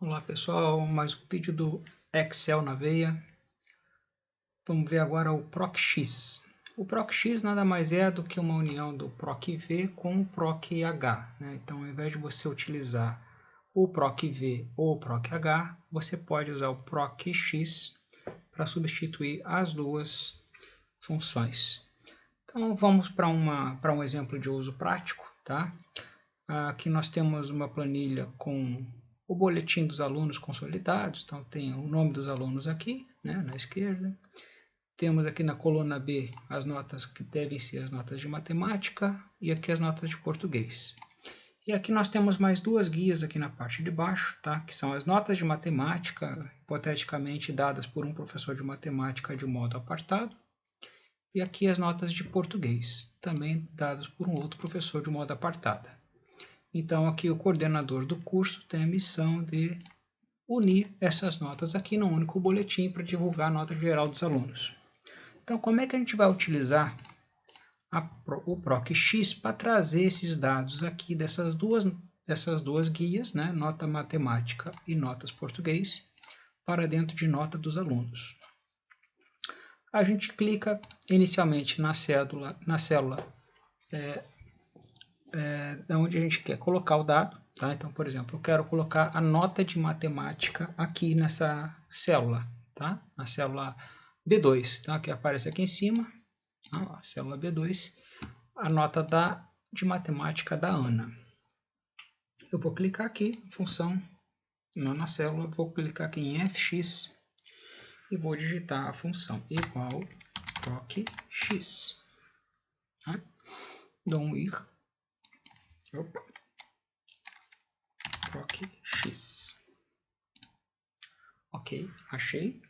Olá pessoal, mais um vídeo do Excel na veia. Vamos ver agora o PROC-X. O PROC-X nada mais é do que uma união do PROC-V com o PROC-H, né? Então, ao invés de você utilizar o PROC-V ou o PROC-H, você pode usar o PROC-X para substituir as duas funções. Então, vamos para um exemplo de uso prático, tá? Aqui nós temos uma planilha com o boletim dos alunos consolidados, então tem o nome dos alunos aqui, né, na esquerda. Temos aqui na coluna B as notas que devem ser as notas de matemática e aqui as notas de português. E aqui nós temos mais duas guias aqui na parte de baixo, tá, que são as notas de matemática, hipoteticamente dadas por um professor de matemática de modo apartado, e aqui as notas de português, também dadas por um outro professor de modo apartado. Então, aqui o coordenador do curso tem a missão de unir essas notas aqui num único boletim para divulgar a nota geral dos alunos. Então, como é que a gente vai utilizar o PROC-X para trazer esses dados aqui dessas duas guias, né, nota matemática e notas português, para dentro de nota dos alunos? A gente clica inicialmente na célula onde a gente quer colocar o dado, tá? Então, por exemplo, eu quero colocar a nota de matemática aqui nessa célula, tá? Na célula B2, tá? Que aparece aqui em cima, tá? Célula B2, a nota de matemática da Ana. Eu vou clicar aqui, função, na célula, vou clicar aqui em fx e vou digitar a função igual PROC-X. Tá? Dou um ir. Opa. PROC-X. Ok, achei.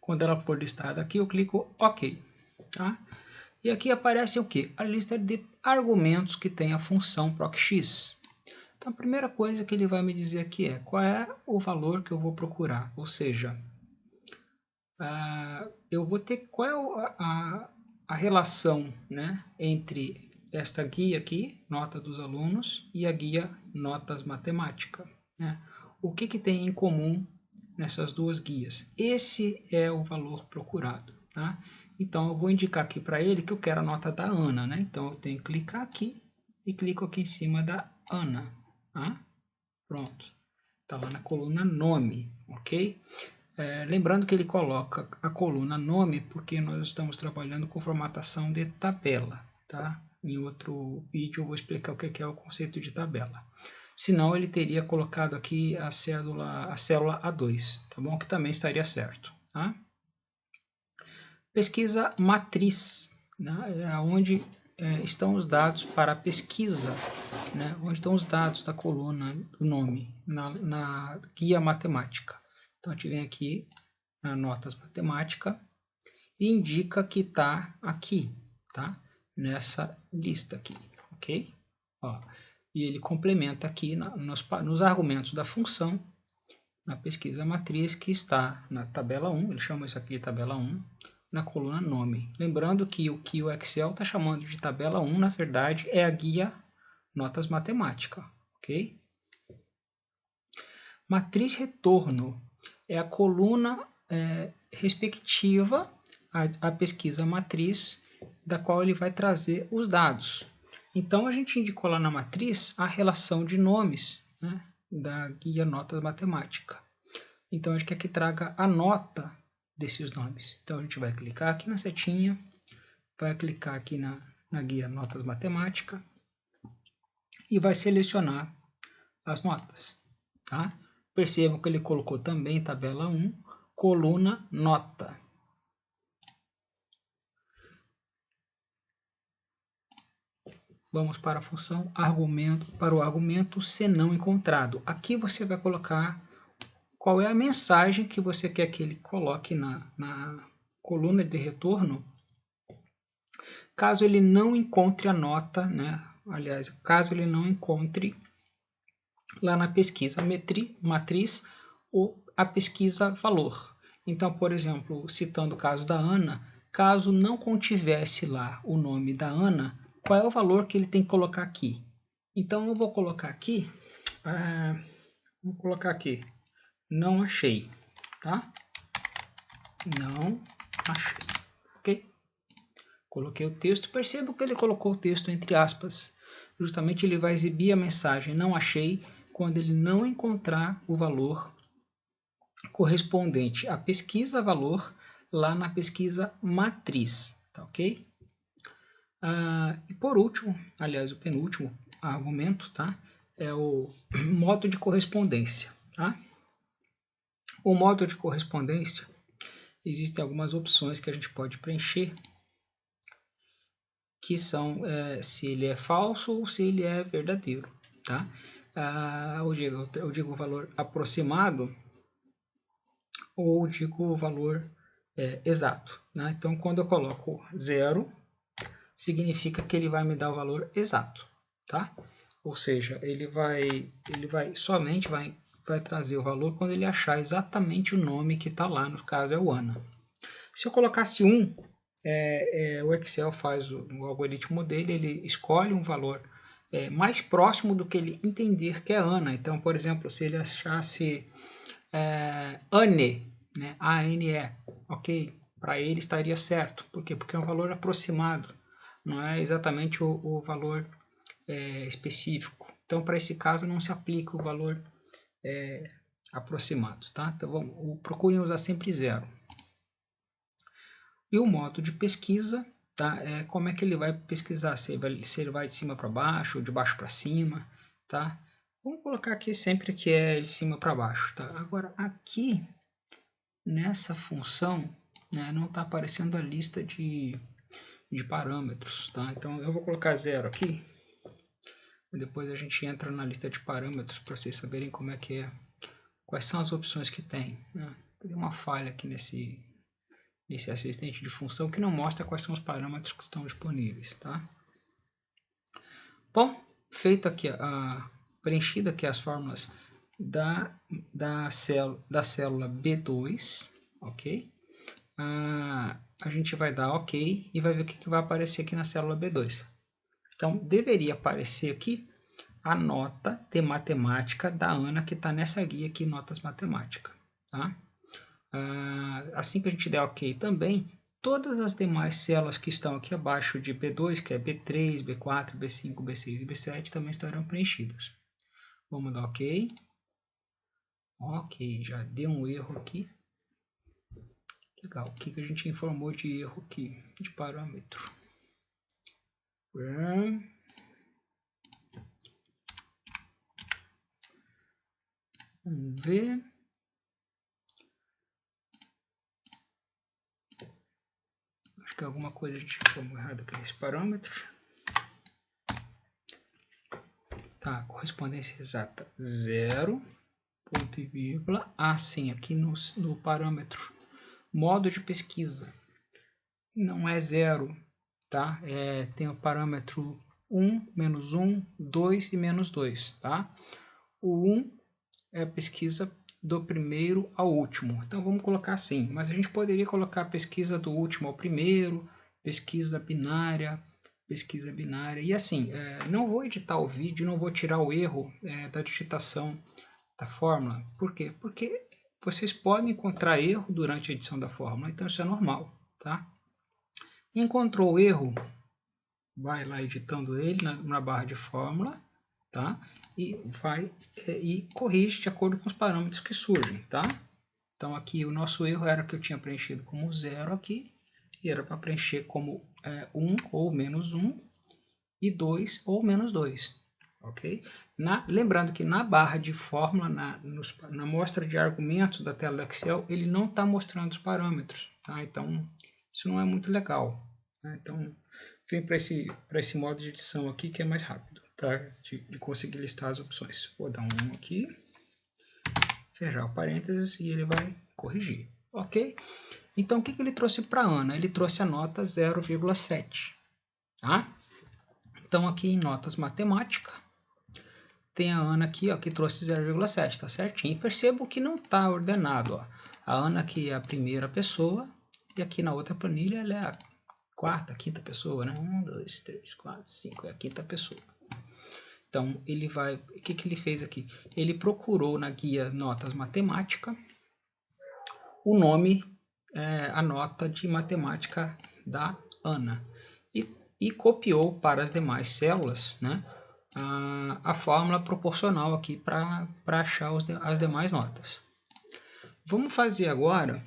Quando ela for listada aqui, eu clico OK. Tá? E aqui aparece o que? A lista de argumentos que tem a função PROC-X. Então, a primeira coisa que ele vai me dizer aqui é qual é o valor que eu vou procurar. Ou seja, eu vou ter qual é a relação, né, entre esta guia aqui, nota dos alunos, e a guia notas matemática, né? O que tem em comum nessas duas guias? Esse é o valor procurado, tá? Então, eu vou indicar aqui para ele que eu quero a nota da Ana, né? Então, eu tenho que clicar aqui e clico aqui em cima da Ana, tá? Pronto. Está lá na coluna nome, ok? Lembrando que ele coloca a coluna nome porque nós estamos trabalhando com formatação de tabela, tá? Em outro vídeo eu vou explicar o que é o conceito de tabela. Senão ele teria colocado aqui a célula A2, tá bom? Que também estaria certo, tá? Pesquisa matriz, né? É onde estão os dados para a pesquisa, né? Onde estão os dados da coluna do nome, na guia matemática. Então, a gente vem aqui na notas matemática e indica que está aqui, tá? Nessa lista aqui, ok? Ó, e ele complementa aqui nos argumentos da função, na pesquisa matriz, que está na tabela 1, ele chama isso aqui de tabela 1, na coluna nome. Lembrando que o Excel está chamando de tabela 1, na verdade, é a guia notas matemática, ok? Matriz retorno é a coluna respectiva à pesquisa matriz, da qual ele vai trazer os dados. Então, a gente indicou lá na matriz a relação de nomes, né, da guia notas matemática. Então, a gente quer que traga a nota desses nomes. Então, a gente vai clicar aqui na setinha, vai clicar aqui na guia notas matemática e vai selecionar as notas, tá? Percebam que ele colocou também tabela 1, coluna nota. Vamos para a função argumento, para o argumento se não encontrado. Aqui você vai colocar qual é a mensagem que você quer que ele coloque na coluna de retorno, caso ele não encontre a nota, né? Aliás, caso ele não encontre lá na pesquisa matriz ou a pesquisa valor. Então, por exemplo, citando o caso da Ana, caso não contivesse lá o nome da Ana, qual é o valor que ele tem que colocar aqui? Então, eu vou colocar aqui Vou colocar aqui, não achei, tá? Não achei, ok? Coloquei o texto, percebo que ele colocou o texto entre aspas. Justamente ele vai exibir a mensagem não achei quando ele não encontrar o valor correspondente à pesquisa valor lá na pesquisa matriz, tá ok? E por último, aliás, o penúltimo argumento, tá? É o modo de correspondência, tá? O modo de correspondência, existem algumas opções que a gente pode preencher, que são se ele é falso ou se ele é verdadeiro, tá? Eu digo o valor aproximado ou digo o valor exato, né? Então, quando eu coloco 0, significa que ele vai me dar o valor exato, tá? Ou seja, ele somente vai trazer o valor quando ele achar exatamente o nome que está lá, no caso é o Ana. Se eu colocasse 1, o Excel faz o algoritmo dele, ele escolhe um valor mais próximo do que ele entender que é Ana. Então, por exemplo, se ele achasse Ane, né, A-N-E, ok, para ele estaria certo. Por quê? Porque é um valor aproximado, não é exatamente o valor específico. Então, para esse caso, não se aplica o valor aproximado, tá? Então, procurem usar sempre 0. E o modo de pesquisa, tá? Como é que ele vai pesquisar? Se ele vai de cima para baixo ou de baixo para cima, tá? Vamos colocar aqui sempre que é de cima para baixo, tá? Agora, aqui, nessa função, né, não está aparecendo a lista de parâmetros, tá? Então, eu vou colocar 0 aqui. Depois a gente entra na lista de parâmetros para vocês saberem como é que é. Quais são as opções que tem, né? Tem uma falha aqui nesse assistente de função que não mostra quais são os parâmetros que estão disponíveis, tá? Bom, feita aqui preenchida aqui as fórmulas da célula B2, ok? A gente vai dar ok e vai ver o que vai aparecer aqui na célula B2. Então, deveria aparecer aqui a nota de matemática da Ana que está nessa guia aqui, notas matemática, tá? Assim que a gente der ok também, todas as demais células que estão aqui abaixo de B2, que é B3, B4, B5, B6 e B7, também estarão preenchidas. Vamos dar ok. Ok, já deu um erro aqui. Legal, o que a gente informou de erro aqui, de parâmetro? Vamos ver. Acho que alguma coisa a gente informou errado aqui nesse parâmetro. Tá, correspondência exata 0, ponto e vírgula. Sim, aqui no parâmetro modo de pesquisa não é 0, tá? Tem o parâmetro 1, menos 1, 2 e menos 2, tá? O 1 é a pesquisa do primeiro ao último. Então vamos colocar assim, mas a gente poderia colocar a pesquisa do último ao primeiro, pesquisa binária, e assim, não vou editar o vídeo, não vou tirar o erro da digitação da fórmula. Por quê? Porque vocês podem encontrar erro durante a edição da fórmula, então isso é normal, tá? Encontrou o erro, vai lá editando ele na barra de fórmula, tá? E vai e corrige de acordo com os parâmetros que surgem, tá? Então aqui o nosso erro era que eu tinha preenchido como 0 aqui, e era para preencher como 1 ou menos 1, e 2 ou menos 2, ok? Lembrando que na barra de fórmula, na mostra de argumentos da tela do Excel, ele não está mostrando os parâmetros, tá? Então isso não é muito legal, né? Então vem para esse modo de edição aqui que é mais rápido, tá? De conseguir listar as opções. Vou dar um aqui, fechar o parênteses e ele vai corrigir, ok? Então o que ele trouxe para a Ana? Ele trouxe a nota 0,7, tá? Então aqui em notas matemática, tem a Ana aqui, ó, que trouxe 0,7, tá certinho. E percebo que não está ordenado, ó. A Ana aqui é a primeira pessoa, e aqui na outra planilha ela é a quarta, quinta pessoa, né? 1, 2, 3, 4, 5, é a quinta pessoa. Então, ele vai... O que ele fez aqui? Ele procurou na guia Notas Matemática o nome, a nota de matemática da Ana. E copiou para as demais células, né, a fórmula proporcional aqui para achar as demais notas. Vamos fazer agora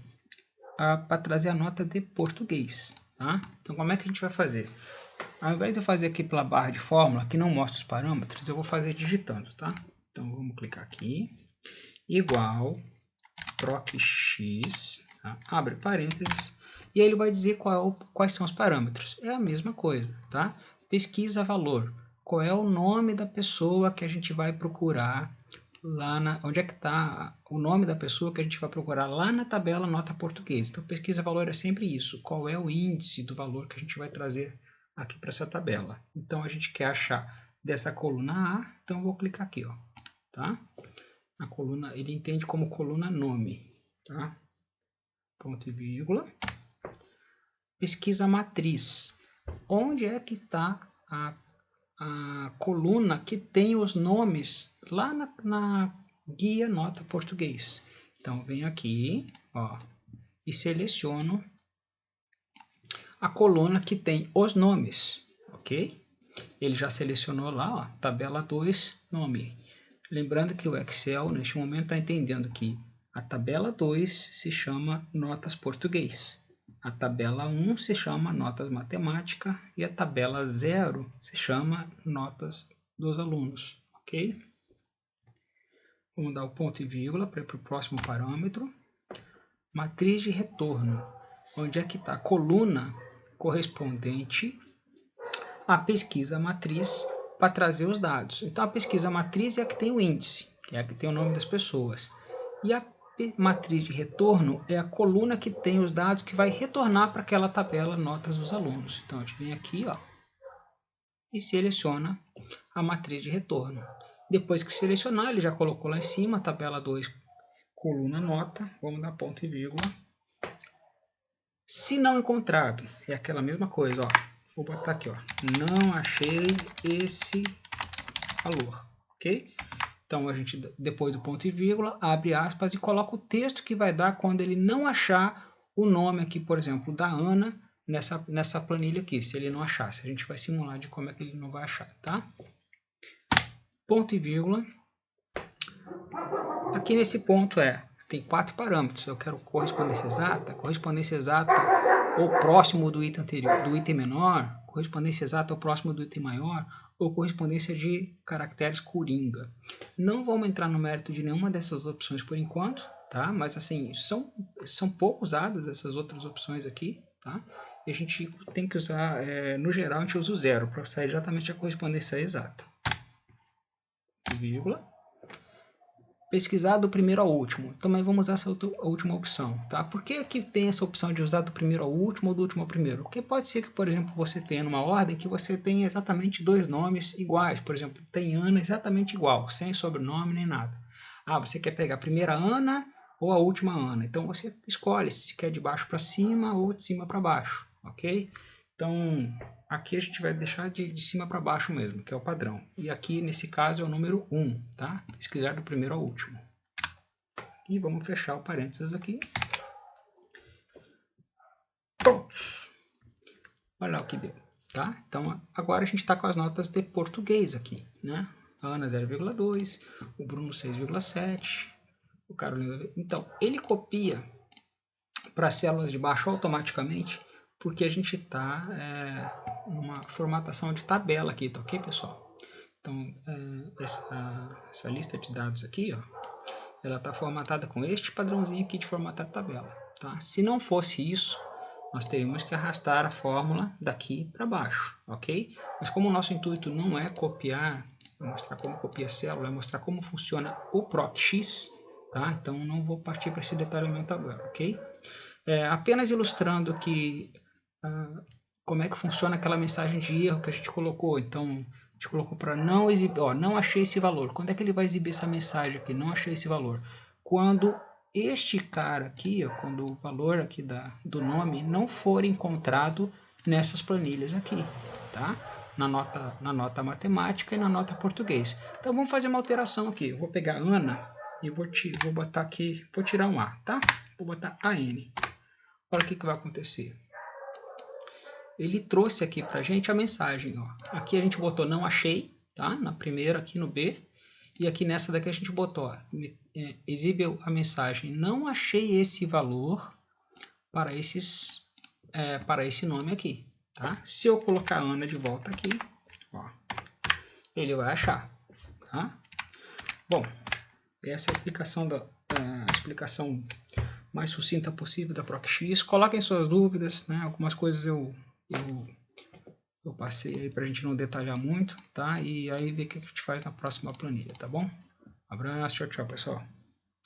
para trazer a nota de português. Tá? Então, como é que a gente vai fazer? Ao invés de eu fazer aqui pela barra de fórmula, que não mostra os parâmetros, eu vou fazer digitando. Tá? Então, vamos clicar aqui. Igual PROC-X, tá? Abre parênteses, e aí ele vai dizer quais são os parâmetros. É a mesma coisa, tá? Pesquisa valor. Qual é o nome da pessoa que a gente vai procurar lá onde é que está o nome da pessoa que a gente vai procurar lá na tabela nota português. Então, pesquisa valor é sempre isso. Qual é o índice do valor que a gente vai trazer aqui para essa tabela. Então, a gente quer achar dessa coluna A, então eu vou clicar aqui, ó, tá? A coluna, ele entende como coluna nome, tá? Ponto e vírgula. Pesquisa matriz. Onde é que está a coluna que tem os nomes lá na guia nota português? Então, venho aqui, ó, e seleciono a coluna que tem os nomes, ok? Ele já selecionou lá, ó, tabela 2, nome. Lembrando que o Excel, neste momento, está entendendo que a tabela 2 se chama notas português. A tabela 1 se chama notas matemática e a tabela 0 se chama notas dos alunos, ok? Vamos dar o ponto e vírgula para o próximo parâmetro. Matriz de retorno, onde é que está a coluna correspondente à pesquisa matriz para trazer os dados. Então, a pesquisa matriz é a que tem o índice, é a que tem o nome das pessoas. E a matriz de retorno é a coluna que tem os dados que vai retornar para aquela tabela notas dos alunos. Então, a gente vem aqui, ó, e seleciona a matriz de retorno. Depois que selecionar, ele já colocou lá em cima a tabela 2, coluna nota. Vamos dar ponto e vírgula. Se não encontrado, é aquela mesma coisa, ó. Vou botar aqui, ó. Não achei esse valor, ok? Então, a gente, depois do ponto e vírgula, abre aspas e coloca o texto que vai dar quando ele não achar o nome aqui, por exemplo, da Ana, nessa planilha aqui, se ele não achasse. A gente vai simular de como é que ele não vai achar, tá? Ponto e vírgula. Aqui nesse ponto tem 4 parâmetros. Eu quero correspondência exata ou próximo do item anterior, do item menor, correspondência exata ou próximo do item maior, ou correspondência de caracteres coringa. Não vamos entrar no mérito de nenhuma dessas opções por enquanto, tá? Mas assim, são pouco usadas essas outras opções aqui, tá? E a gente tem que usar, no geral, a gente usa o 0 para sair exatamente a correspondência exata. Vírgula. Pesquisar do primeiro ao último. Também vamos usar essa última opção, tá? Por que aqui tem essa opção de usar do primeiro ao último ou do último ao primeiro? Porque pode ser que, por exemplo, você tenha numa ordem que você tenha exatamente 2 nomes iguais. Por exemplo, tem Ana exatamente igual, sem sobrenome nem nada. Ah, você quer pegar a primeira Ana ou a última Ana. Então, você escolhe se quer de baixo para cima ou de cima para baixo, ok? Então, aqui a gente vai deixar de cima para baixo mesmo, que é o padrão. E aqui, nesse caso, é o número 1, tá? Pesquisar do primeiro ao último. E vamos fechar o parênteses aqui. Prontos. Olha lá o que deu, tá? Então, agora a gente está com as notas de português aqui, né? A Ana 0,2, o Bruno 6,7, o Carolina... Então, ele copia para as células de baixo automaticamente, porque a gente está numa formatação de tabela aqui, tá ok, pessoal? Então, essa lista de dados aqui, ó, ela está formatada com este padrãozinho aqui de formatar tabela, tá? Se não fosse isso, nós teríamos que arrastar a fórmula daqui para baixo, ok? Mas como o nosso intuito não é copiar, mostrar como copia a célula, é mostrar como funciona o PROC-X, tá? Então, não vou partir para esse detalhamento agora, ok? Apenas ilustrando que como é que funciona aquela mensagem de erro que a gente colocou. Então, a gente colocou para não exibir, ó, não achei esse valor. Quando é que ele vai exibir essa mensagem aqui? Não achei esse valor. Quando este cara aqui, ó, quando o valor aqui do nome não for encontrado nessas planilhas aqui, tá? na nota matemática e na nota português. Então vamos fazer uma alteração aqui. Eu vou pegar Ana e vou botar aqui, vou tirar um A, tá? Vou botar AN. Olha o que vai acontecer. Ele trouxe aqui pra gente a mensagem, ó. Aqui a gente botou não achei, tá? Na primeira aqui no B. E aqui nessa daqui a gente botou, ó, exibe a mensagem não achei esse valor para esse nome aqui, tá? Se eu colocar Ana de volta aqui, ó, ele vai achar, tá? Bom, essa é a explicação mais sucinta possível da ProcX. Coloquem suas dúvidas, né? Algumas coisas eu passei aí para a gente não detalhar muito, tá? E aí ver o que a gente faz na próxima planilha, tá bom? Abraço, tchau, tchau, pessoal.